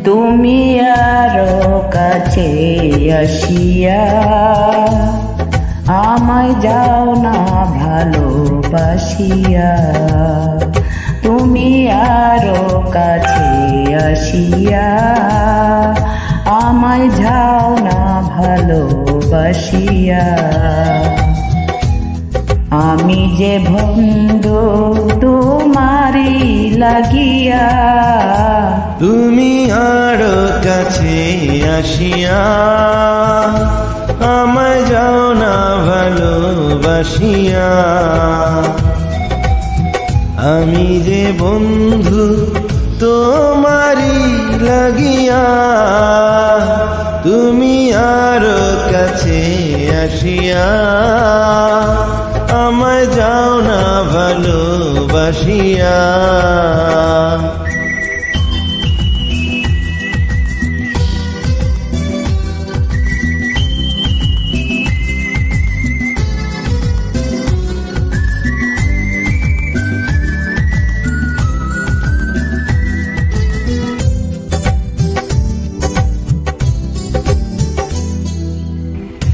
তুমি আরো কাছে আসিয়া আমায় যাও না ভালোবাসিয়া। তুমি আরো কাছে আসিয়া আমায় যাও না ভালোবাসিয়া। আমি যে বন্ধু তোমারি লাগিয়া, তুমি আরো কাছে আসিয়া আমায় যাও না ভালোবাসিয়া। আমি যে বন্ধু তোমারি লাগিয়া, তুমি আরো কাছে আসিয়া আমায় যাও না ভালোবাসিয়া।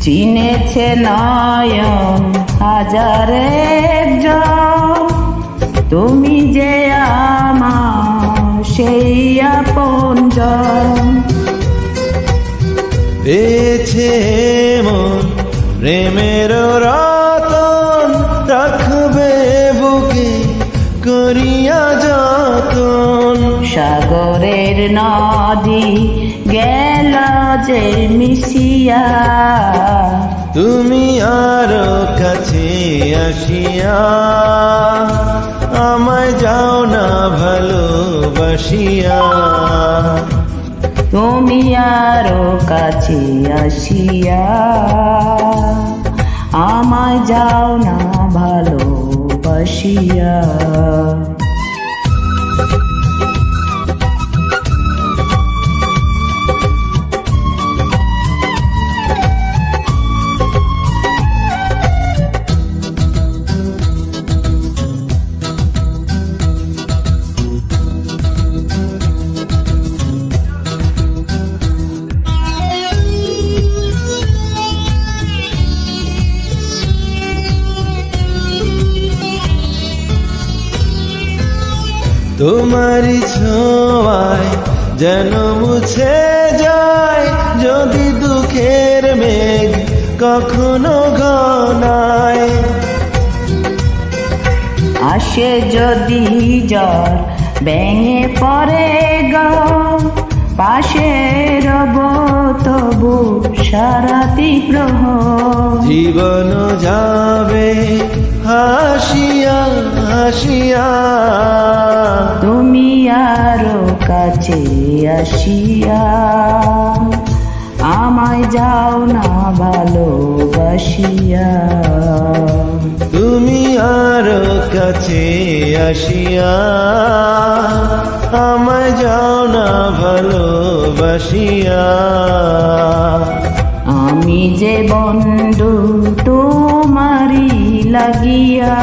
চিনেছে নয়ন হাজারে জন, তুমি যে আমার সেই আপনজন। পেয়েছে মন প্রেমের রতন, রাখবে বুকে করিয়া যতন। সাগরের নদী গেল যে মিশিয়া, তুমি আরো কাছে আসিয়া আমায় যাও না ভালোবাসিয়া। তুমি আরো কাছে আসিয়া আমায় যাও না ভালোবাসিয়া। তোমারি ছোঁয়ায় যেন মুছে যায় যদি দুঃখের মেঘ কখনো ঘনায়। আসে যদি জ্বর ভেঙে পড়ে গো, পাশে রব তবু সারাতি প্রহর। জীবন যাবে হাসিয়া হাসিয়া, তুমি আরো কাছে আসিয়া আমায় যাও না ভালোবাসিয়া। তুমি আরো কাছে আসিয়া আমায় যাও না ভালোবাসিয়া। আমি যে বন্ধু তোমারি লাগিয়া,